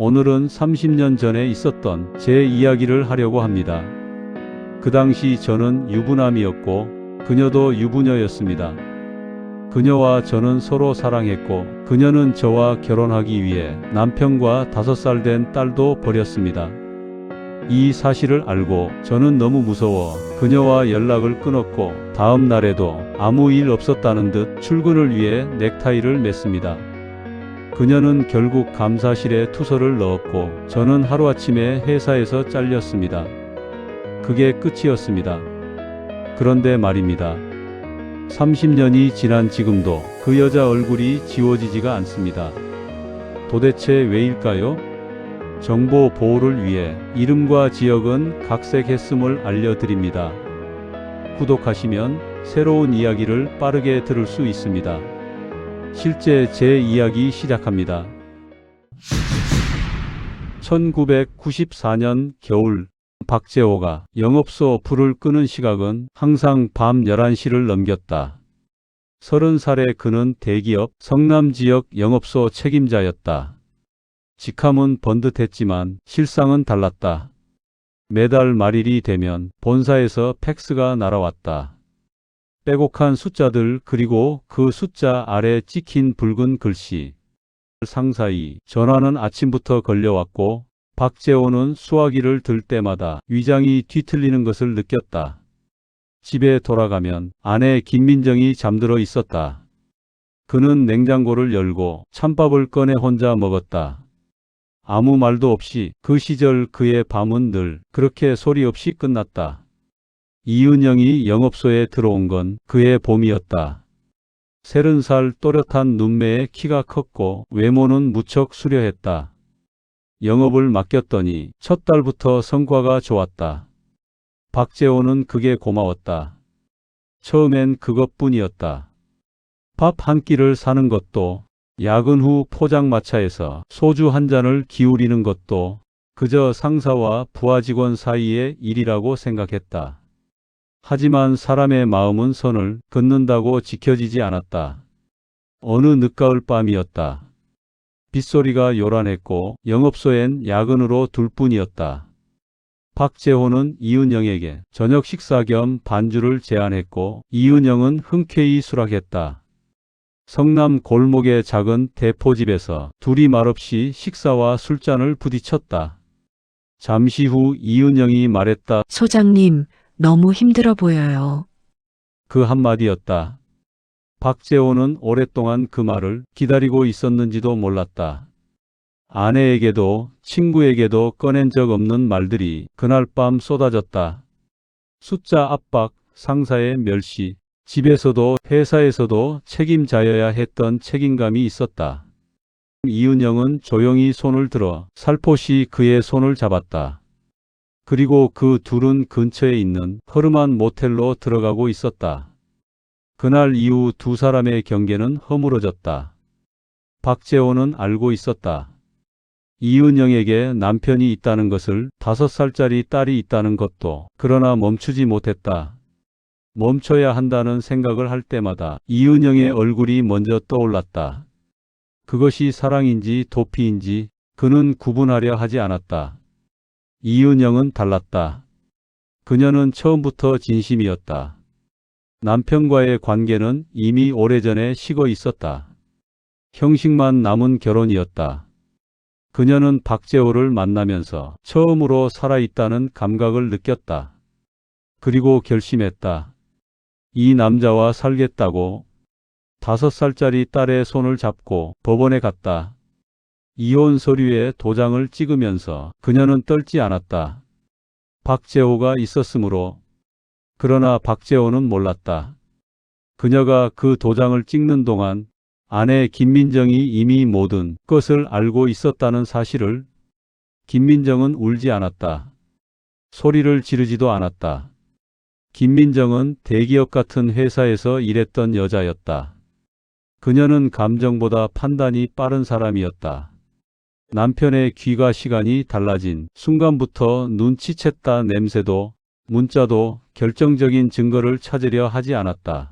오늘은 30년 전에 있었던 제 이야기를 하려고 합니다. 그 당시 저는 유부남이었고 그녀도 유부녀였습니다. 그녀와 저는 서로 사랑했고 그녀는 저와 결혼하기 위해 남편과 5살 된 딸도 버렸습니다. 이 사실을 알고 저는 너무 무서워 그녀와 연락을 끊었고 다음 날에도 아무 일 없었다는 듯 출근을 위해 넥타이를 맸습니다. 그녀는 결국 감사실에 투서를 넣었고 저는 하루아침에 회사에서 잘렸습니다. 그게 끝이었습니다. 그런데 말입니다. 30년이 지난 지금도 그 여자 얼굴이 지워지지가 않습니다. 도대체 왜일까요? 정보 보호를 위해 이름과 지역은 각색했음을 알려드립니다. 구독하시면 새로운 이야기를 빠르게 들을 수 있습니다. 실제 제 이야기 시작합니다. 1994년 겨울, 박재호가 영업소 불을 끄는 시각은 항상 밤 11시를 넘겼다. 30살의 그는 대기업 성남 지역 영업소 책임자였다. 직함은 번듯했지만 실상은 달랐다. 매달 말일이 되면 본사에서 팩스가 날아왔다. 빼곡한 숫자들 그리고 그 숫자 아래 찍힌 붉은 글씨. 상사이 전화는 아침부터 걸려왔고 박재호는 수화기를 들 때마다 위장이 뒤틀리는 것을 느꼈다. 집에 돌아가면 아내 김민정이 잠들어 있었다. 그는 냉장고를 열고 찬밥을 꺼내 혼자 먹었다. 아무 말도 없이 그 시절 그의 밤은 늘 그렇게 소리 없이 끝났다. 이은영이 영업소에 들어온 건 그의 봄이었다. 30살 또렷한 눈매에 키가 컸고 외모는 무척 수려했다. 영업을 맡겼더니 첫 달부터 성과가 좋았다. 박재호는 그게 고마웠다. 처음엔 그것뿐이었다. 밥 한 끼를 사는 것도 야근 후 포장마차에서 소주 한 잔을 기울이는 것도 그저 상사와 부하 직원 사이의 일이라고 생각했다. 하지만 사람의 마음은 선을 긋는다고 지켜지지 않았다. 어느 늦가을 밤이었다. 빗소리가 요란했고 영업소엔 야근으로 둘 뿐이었다. 박재호는 이은영에게 저녁 식사 겸 반주를 제안했고 이은영은 흔쾌히 수락했다. 성남 골목의 작은 대포집에서 둘이 말없이 식사와 술잔을 부딪혔다. 잠시 후 이은영이 말했다. 소장님, 너무 힘들어 보여요. 그 한마디였다. 박재호는 오랫동안 그 말을 기다리고 있었는지도 몰랐다. 아내에게도 친구에게도 꺼낸 적 없는 말들이 그날 밤 쏟아졌다. 숫자 압박, 상사의 멸시, 집에서도 회사에서도 책임자여야 했던 책임감이 있었다. 이은영은 조용히 손을 들어 살포시 그의 손을 잡았다. 그리고 그 둘은 근처에 있는 허름한 모텔로 들어가고 있었다. 그날 이후 두 사람의 경계는 허물어졌다. 박재호는 알고 있었다. 이은영에게 남편이 있다는 것을 5살짜리 딸이 있다는 것도 그러나 멈추지 못했다. 멈춰야 한다는 생각을 할 때마다 이은영의 얼굴이 먼저 떠올랐다. 그것이 사랑인지 도피인지 그는 구분하려 하지 않았다. 이은영은 달랐다. 그녀는 처음부터 진심이었다. 남편과의 관계는 이미 오래전에 식어 있었다. 형식만 남은 결혼이었다. 그녀는 박재호를 만나면서 처음으로 살아있다는 감각을 느꼈다. 그리고 결심했다. 이 남자와 살겠다고. 5살짜리 딸의 손을 잡고 법원에 갔다. 이혼 서류에 도장을 찍으면서 그녀는 떨지 않았다. 박재호가 있었으므로. 그러나 박재호는 몰랐다. 그녀가 그 도장을 찍는 동안 아내 김민정이 이미 모든 것을 알고 있었다는 사실을. 김민정은 울지 않았다. 소리를 지르지도 않았다. 김민정은 대기업 같은 회사에서 일했던 여자였다. 그녀는 감정보다 판단이 빠른 사람이었다. 남편의 귀가 시간이 달라진 순간부터 눈치챘다. 냄새도 문자도 결정적인 증거를 찾으려 하지 않았다.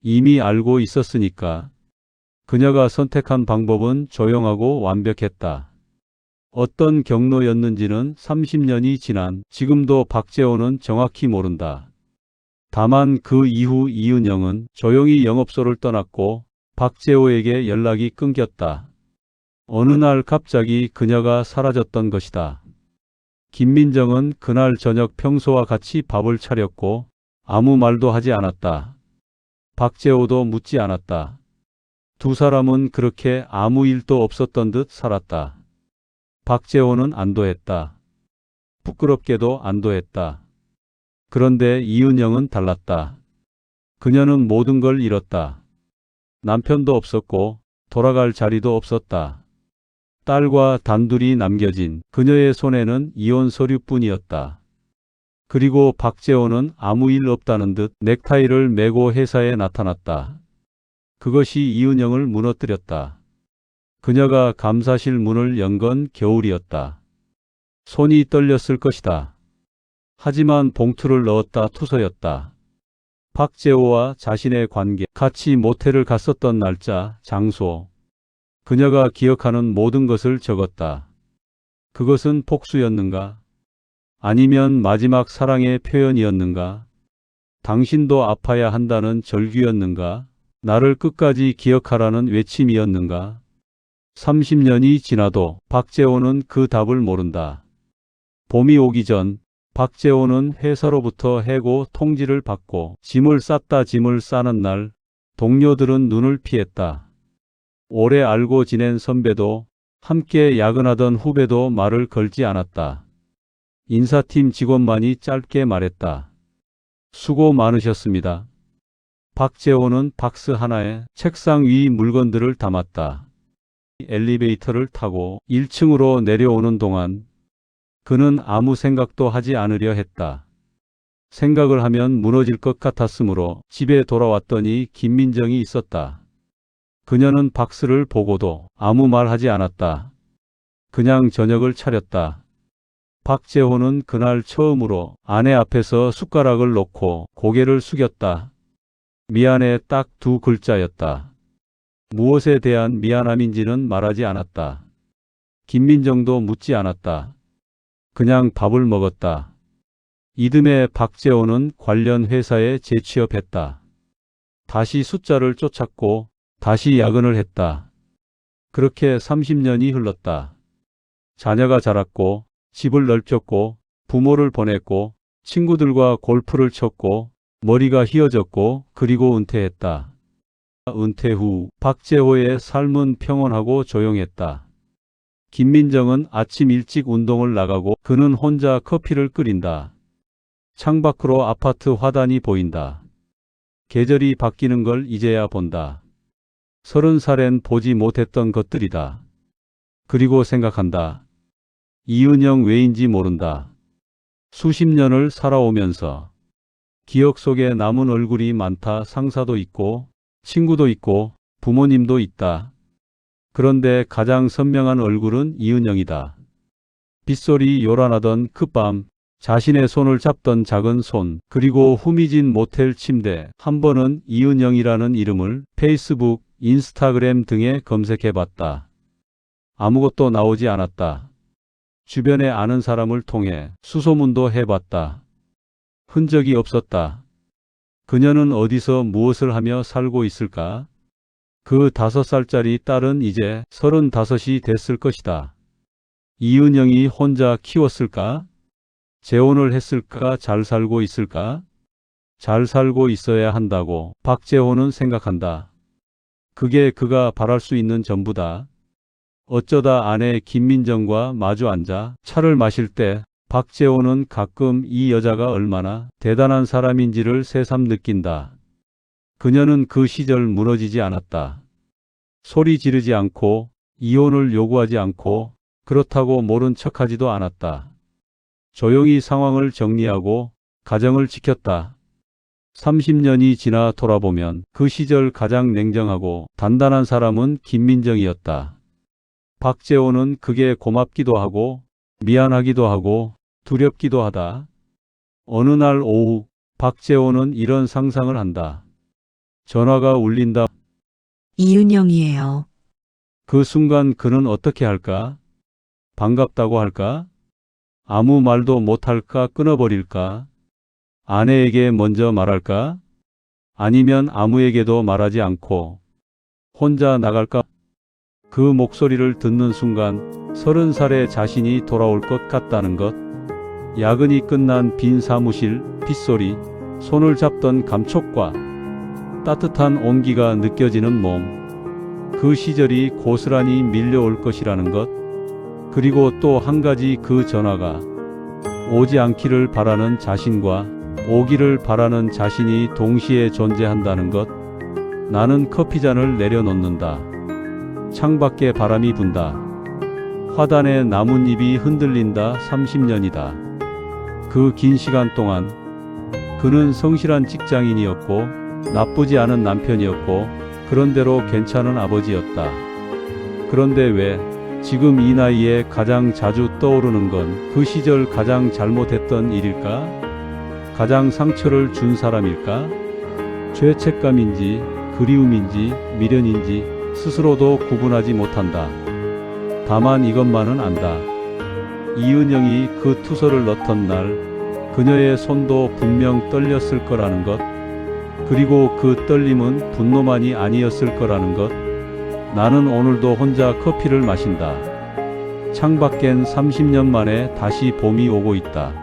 이미 알고 있었으니까. 그녀가 선택한 방법은 조용하고 완벽했다. 어떤 경로였는지는 30년이 지난 지금도 박재호는 정확히 모른다. 다만 그 이후 이은영은 조용히 영업소를 떠났고 박재호에게 연락이 끊겼다. 어느 날 갑자기 그녀가 사라졌던 것이다. 김민정은 그날 저녁 평소와 같이 밥을 차렸고 아무 말도 하지 않았다. 박재호도 묻지 않았다. 두 사람은 그렇게 아무 일도 없었던 듯 살았다. 박재호는 안도했다. 부끄럽게도 안도했다. 그런데 이은영은 달랐다. 그녀는 모든 걸 잃었다. 남편도 없었고 돌아갈 자리도 없었다. 딸과 단둘이 남겨진 그녀의 손에는 이혼 서류뿐이었다. 그리고 박재호는 아무 일 없다는 듯 넥타이를 메고 회사에 나타났다. 그것이 이은영을 무너뜨렸다. 그녀가 감사실 문을 연 건 겨울이었다. 손이 떨렸을 것이다. 하지만 봉투를 넣었다 투서였다. 박재호와 자신의 관계, 같이 모텔을 갔었던 날짜, 장소. 그녀가 기억하는 모든 것을 적었다. 그것은 복수였는가? 아니면 마지막 사랑의 표현이었는가? 당신도 아파야 한다는 절규였는가? 나를 끝까지 기억하라는 외침이었는가? 30년이 지나도 박재호는 그 답을 모른다. 봄이 오기 전 박재호는 회사로부터 해고 통지를 받고 짐을 싸는 날 동료들은 눈을 피했다. 오래 알고 지낸 선배도 함께 야근하던 후배도 말을 걸지 않았다. 인사팀 직원만이 짧게 말했다. 수고 많으셨습니다. 박재호는 박스 하나에 책상 위 물건들을 담았다. 엘리베이터를 타고 1층으로 내려오는 동안 그는 아무 생각도 하지 않으려 했다. 생각을 하면 무너질 것 같았으므로 집에 돌아왔더니 김민정이 있었다. 그녀는 박스를 보고도 아무 말 하지 않았다. 그냥 저녁을 차렸다. 박재호는 그날 처음으로 아내 앞에서 숟가락을 놓고 고개를 숙였다. 미안해 딱 두 글자였다. 무엇에 대한 미안함인지는 말하지 않았다. 김민정도 묻지 않았다. 그냥 밥을 먹었다. 이듬해 박재호는 관련 회사에 재취업했다. 다시 숫자를 쫓았고 다시 야근을 했다. 그렇게 30년이 흘렀다. 자녀가 자랐고 집을 넓혔고 부모를 보냈고 친구들과 골프를 쳤고 머리가 휘어졌고 그리고 은퇴했다. 은퇴 후 박재호의 삶은 평온하고 조용했다. 김민정은 아침 일찍 운동을 나가고 그는 혼자 커피를 끓인다. 창밖으로 아파트 화단이 보인다. 계절이 바뀌는 걸 이제야 본다. 30살엔 보지 못했던 것들이다. 그리고 생각한다. 이은영 왜인지 모른다. 수십 년을 살아오면서 기억 속에 남은 얼굴이 많다. 상사도 있고 친구도 있고 부모님도 있다. 그런데 가장 선명한 얼굴은 이은영이다. 빗소리 요란하던 그 밤 자신의 손을 잡던 작은 손 그리고 후미진 모텔 침대 한 번은 이은영이라는 이름을 페이스북, 인스타그램 등에 검색해봤다. 아무것도 나오지 않았다. 주변에 아는 사람을 통해 수소문도 해봤다. 흔적이 없었다. 그녀는 어디서 무엇을 하며 살고 있을까? 그 5살짜리 딸은 이제 35이 됐을 것이다. 이은영이 혼자 키웠을까? 재혼을 했을까? 잘 살고 있을까? 잘 살고 있어야 한다고 박재호는 생각한다. 그게 그가 바랄 수 있는 전부다. 어쩌다 아내 김민정과 마주 앉아 차를 마실 때 박재호는 가끔 이 여자가 얼마나 대단한 사람인지를 새삼 느낀다. 그녀는 그 시절 무너지지 않았다. 소리 지르지 않고 이혼을 요구하지 않고 그렇다고 모른 척하지도 않았다. 조용히 상황을 정리하고 가정을 지켰다. 30년이 지나 돌아보면 그 시절 가장 냉정하고 단단한 사람은 김민정이었다. 박재호는 그게 고맙기도 하고 미안하기도 하고 두렵기도 하다. 어느 날 오후 박재호는 이런 상상을 한다. 전화가 울린다. 이은영이에요. 그 순간 그는 어떻게 할까? 반갑다고 할까? 아무 말도 못할까? 끊어버릴까? 아내에게 먼저 말할까? 아니면 아무에게도 말하지 않고 혼자 나갈까? 그 목소리를 듣는 순간 30살의 자신이 돌아올 것 같다는 것. 야근이 끝난 빈 사무실, 빗소리, 손을 잡던 감촉과 따뜻한 온기가 느껴지는 몸. 그 시절이 고스란히 밀려올 것이라는 것. 그리고 또 한 가지, 그 전화가 오지 않기를 바라는 자신과 오기를 바라는 자신이 동시에 존재한다는 것. 나는 커피잔을 내려놓는다. 창밖에 바람이 분다. 화단에 나뭇잎이 흔들린다. 30년이다. 그 긴 시간 동안 그는 성실한 직장인이었고 나쁘지 않은 남편이었고 그런대로 괜찮은 아버지였다. 그런데 왜 지금 이 나이에 가장 자주 떠오르는 건 그 시절 가장 잘못했던 일일까? 가장 상처를 준 사람일까? 죄책감인지 그리움인지 미련인지 스스로도 구분하지 못한다. 다만 이것만은 안다. 이은영이 그 투서를 넣던 날 그녀의 손도 분명 떨렸을 거라는 것. 그리고 그 떨림은 분노만이 아니었을 거라는 것. 나는 오늘도 혼자 커피를 마신다. 창밖엔 30년 만에 다시 봄이 오고 있다.